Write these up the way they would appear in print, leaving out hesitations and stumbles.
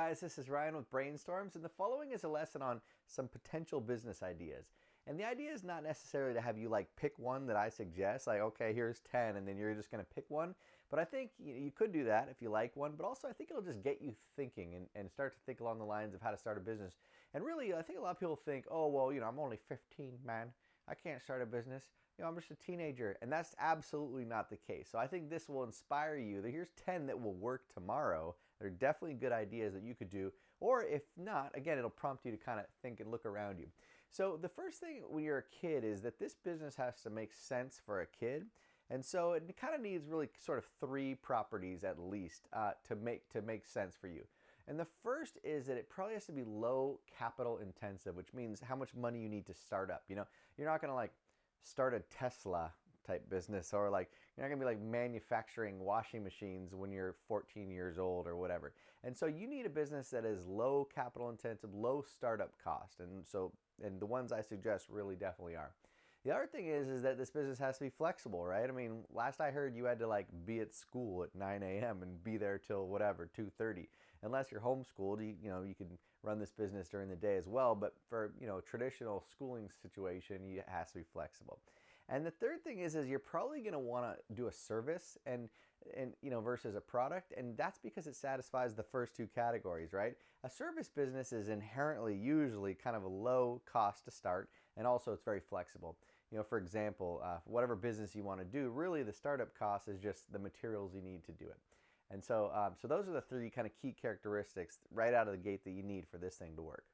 guys, this is Ryan with Brainstorms, and the following is a lesson on some potential business ideas. And the idea is not necessarily to have you pick one that I suggest, like, okay, here's 10, and then you're just going to pick one. But I think you could do that if you like one, but also I think it'll just get you thinking and start to think along the lines of how to start a business. And really, I think a lot of people think, oh, well, I'm only 15, man. I can't start a business. I'm just a teenager. And that's absolutely not the case. So I think this will inspire you. Here's 10 that will work tomorrow. They're definitely good ideas that you could do. Or if not, again, it'll prompt you to kind of think and look around you. So the first thing when you're a kid is that this business has to make sense for a kid. And so it kind of needs really sort of three properties at least to make sense for you. And the first is that it probably has to be low capital intensive, which means how much money you need to start up. You're not going to start a Tesla type business, or you're not going to be manufacturing washing machines when you're 14 years old or whatever. And so you need a business that is low capital intensive, low startup cost. And the ones I suggest really definitely are. The other thing is that this business has to be flexible, right? I mean, last I heard you had to be at school at 9 a.m. and be there till whatever, 2:30. Unless you're homeschooled, you can run this business during the day as well. But for, traditional schooling situation, it has to be flexible. And the third thing is you're probably going to want to do a service and versus a product, and that's because it satisfies the first two categories, right? A service business is inherently usually kind of a low cost to start, and also it's very flexible. For example, whatever business you want to do, really the startup cost is just the materials you need to do it. And so those are the three kind of key characteristics right out of the gate that you need for this thing to work.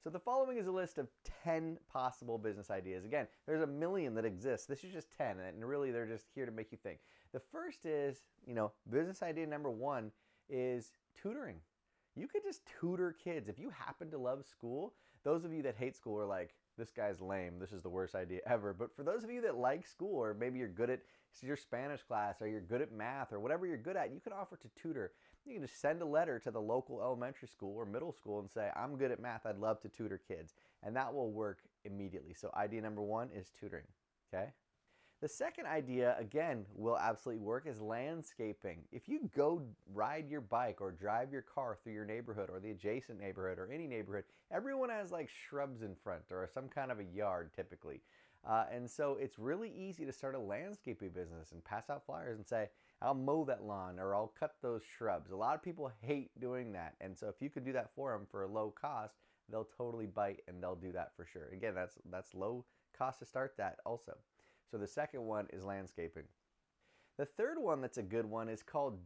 So the following is a list of 10 possible business ideas. Again, there's a million that exist. This is just 10, and really they're just here to make you think. The first is, business idea number one is tutoring. You could just tutor kids. If you happen to love school, those of you that hate school are like, this guy's lame, this is the worst idea ever. But for those of you that like school, or maybe you're good at your Spanish class, or you're good at math, or whatever you're good at, you can offer to tutor. You can just send a letter to the local elementary school or middle school and say, I'm good at math, I'd love to tutor kids. And that will work immediately. So idea number one is tutoring, okay? The second idea, again, will absolutely work, is landscaping. If you go ride your bike or drive your car through your neighborhood or the adjacent neighborhood or any neighborhood, everyone has shrubs in front or some kind of a yard typically. And so it's really easy to start a landscaping business and pass out flyers and say, I'll mow that lawn or I'll cut those shrubs. A lot of people hate doing that. And so if you could do that for them for a low cost, they'll totally bite and they'll do that for sure. Again, that's low cost to start that also. So the second one is landscaping. The third one that's a good one is called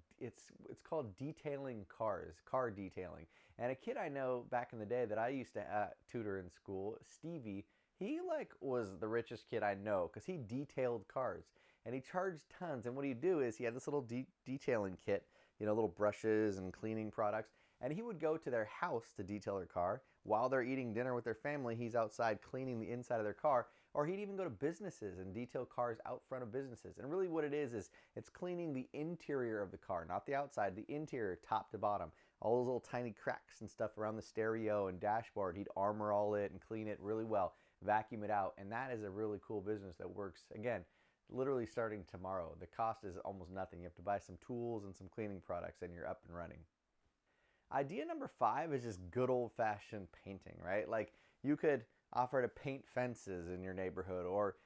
detailing cars, car detailing. And a kid I know back in the day that I used to tutor in school, Stevie, he was the richest kid I know because he detailed cars and he charged tons. And what he'd do is he had this little detailing kit, little brushes and cleaning products. And he would go to their house to detail their car. While they're eating dinner with their family, he's outside cleaning the inside of their car. Or he'd even go to businesses and detail cars out front of businesses. And really what it is it's cleaning the interior of the car, not the outside, the interior top to bottom. All those little tiny cracks and stuff around the stereo and dashboard, he'd armor all it and clean it really well, vacuum it out. And that is a really cool business that works, again, literally starting tomorrow. The cost is almost nothing. You have to buy some tools and some cleaning products and you're up and running. Idea number 5 is just good old-fashioned painting, right? You could offer to paint fences in your neighborhood or,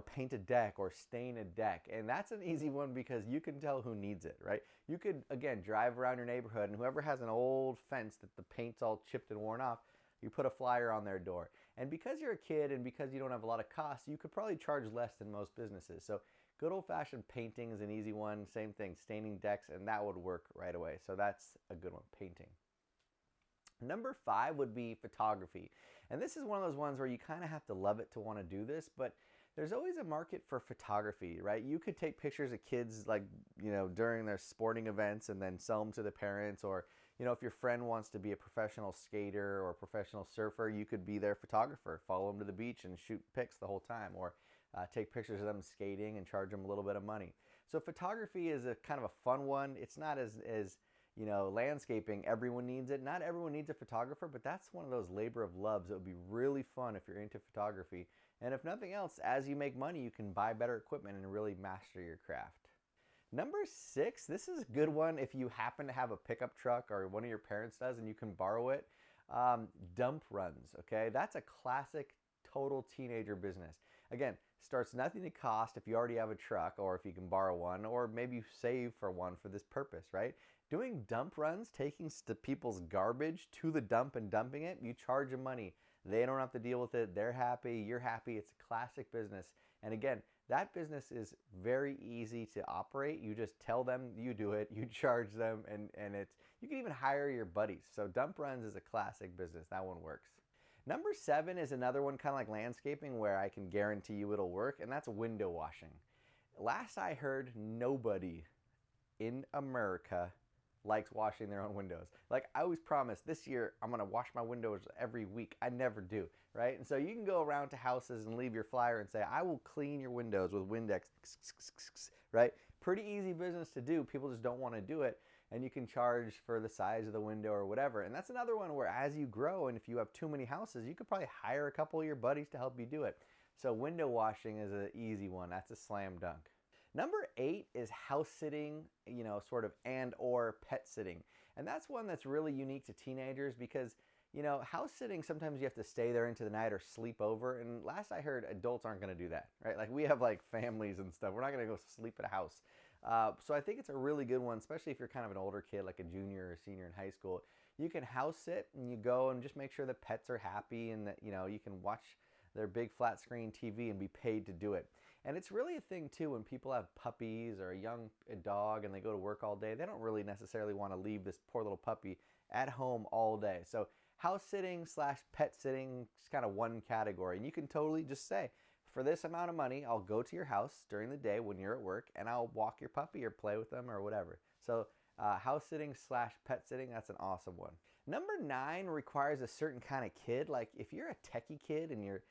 paint a deck or stain a deck. And that's an easy one because you can tell who needs it, right? You could, again, drive around your neighborhood and whoever has an old fence that the paint's all chipped and worn off, you put a flyer on their door. And because you're a kid and because you don't have a lot of costs, you could probably charge less than most businesses. So good old-fashioned painting is an easy one. Same thing, staining decks, and that would work right away. So that's a good one, painting. Number 5 would be photography. And this is one of those ones where you kind of have to love it to want to do this, but there's always a market for photography, right? You could take pictures of kids during their sporting events and then sell them to the parents, or if your friend wants to be a professional skater or a professional surfer, you could be their photographer, follow them to the beach and shoot pics the whole time, or take pictures of them skating and charge them a little bit of money. So photography is a kind of a fun one. It's not as landscaping, everyone needs it. Not everyone needs a photographer, but that's one of those labor of loves that would be really fun if you're into photography. And if nothing else, as you make money, you can buy better equipment and really master your craft. Number 6, this is a good one if you happen to have a pickup truck or one of your parents does and you can borrow it. Dump runs, okay? That's a classic total teenager business. Again, starts nothing to cost if you already have a truck or if you can borrow one, or maybe you save for one for this purpose, right? Doing dump runs, taking people's garbage to the dump and dumping it, you charge them money. They don't have to deal with it. They're happy. You're happy. It's a classic business. And again, that business is very easy to operate. You just tell them you do it, you charge them, and it's, you can even hire your buddies. So dump runs is a classic business. That one works. Number 7 is another one kind of like landscaping where I can guarantee you it'll work, and that's window washing. Last I heard, nobody in America likes washing their own windows. Like, I always promise this year I'm gonna wash my windows every week. I never do, right? And so you can go around to houses and leave your flyer and say, I will clean your windows with Windex, right? Pretty easy business to do. People just don't want to do it. And you can charge for the size of the window or whatever. And that's another one where as you grow, and if you have too many houses, you could probably hire a couple of your buddies to help you do it. So window washing is an easy one. That's a slam dunk. Number 8 is house sitting, sort of and or pet sitting. And that's one that's really unique to teenagers because, house sitting, sometimes you have to stay there into the night or sleep over. And last I heard, adults aren't going to do that, right? Like we have like families and stuff. We're not going to go sleep at a house. So I think it's a really good one, especially if you're kind of an older kid, like a junior or senior in high school. You can house sit and you go and just make sure the pets are happy and that, you can watch their big flat screen TV and be paid to do it. And it's really a thing too when people have puppies or a dog and they go to work all day. They don't really necessarily want to leave this poor little puppy at home all day. So house sitting / pet sitting is kind of one category. And you can totally just say, for this amount of money, I'll go to your house during the day when you're at work and I'll walk your puppy or play with them or whatever. So house sitting / pet sitting, that's an awesome one. Number 9 requires a certain kind of kid. Like if you're a techie kid and you're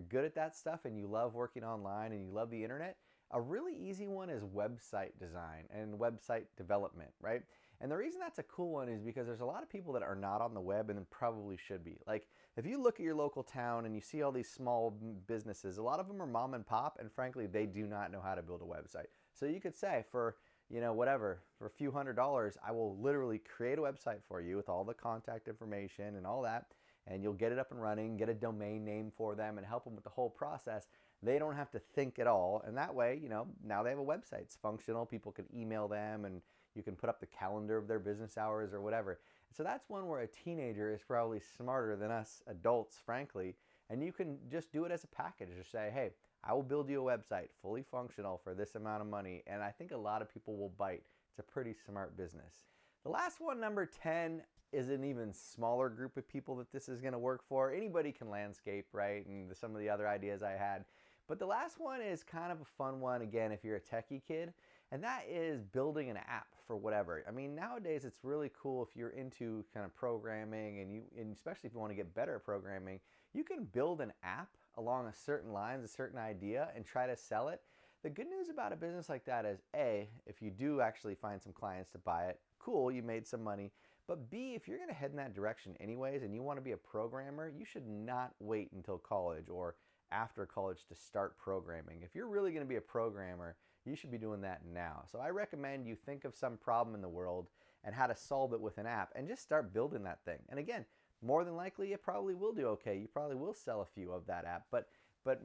good at that stuff and you love working online and you love the internet, a really easy one is website design and website development, right? And the reason that's a cool one is because there's a lot of people that are not on the web and probably should be. Like if you look at your local town and you see all these small businesses, a lot of them are mom and pop, and frankly, they do not know how to build a website. So you could say for a few $100s, I will literally create a website for you with all the contact information and all that, and you'll get it up and running, get a domain name for them, and help them with the whole process. They don't have to think at all, and that way, now they have a website. It's functional. People can email them, and you can put up the calendar of their business hours or whatever. So that's one where a teenager is probably smarter than us adults, frankly, and you can just do it as a package. Just say, hey, I will build you a website fully functional for this amount of money, and I think a lot of people will bite. It's a pretty smart business. The last one, number 10, is an even smaller group of people that this is going to work for. Anybody can landscape, right? And some of the other ideas I had. But the last one is kind of a fun one, again, if you're a techie kid, and that is building an app for whatever. I mean, nowadays it's really cool if you're into kind of programming and especially if you want to get better at programming, you can build an app along a certain lines, a certain idea, and try to sell it. The good news about a business like that is A, if you do actually find some clients to buy it, cool, you made some money. But B, if you're going to head in that direction anyways and you want to be a programmer, you should not wait until college or after college to start programming. If you're really going to be a programmer, you should be doing that now. So I recommend you think of some problem in the world and how to solve it with an app and just start building that thing. And again, more than likely it probably will do okay. You probably will sell a few of that app, but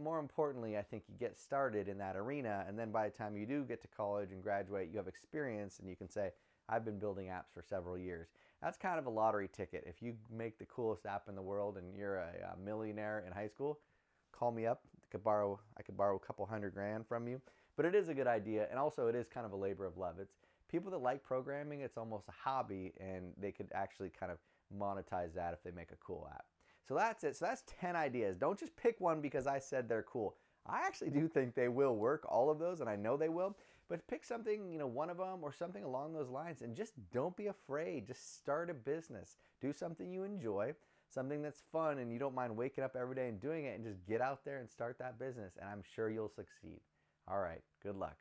more importantly, I think you get started in that arena, and then by the time you do get to college and graduate, you have experience and you can say, I've been building apps for several years. That's kind of a lottery ticket. If you make the coolest app in the world and you're a millionaire in high school, call me up. I could borrow a couple $100,000 from you. But it is a good idea, and also it is kind of a labor of love. It's people that like programming, it's almost a hobby, and they could actually kind of monetize that if they make a cool app. So that's it. So that's 10 ideas. Don't just pick one because I said they're cool. I actually do think they will work, all of those, and I know they will. But pick something, one of them or something along those lines, and just don't be afraid. Just start a business. Do something you enjoy, something that's fun, and you don't mind waking up every day and doing it, and just get out there and start that business, and I'm sure you'll succeed. All right, good luck.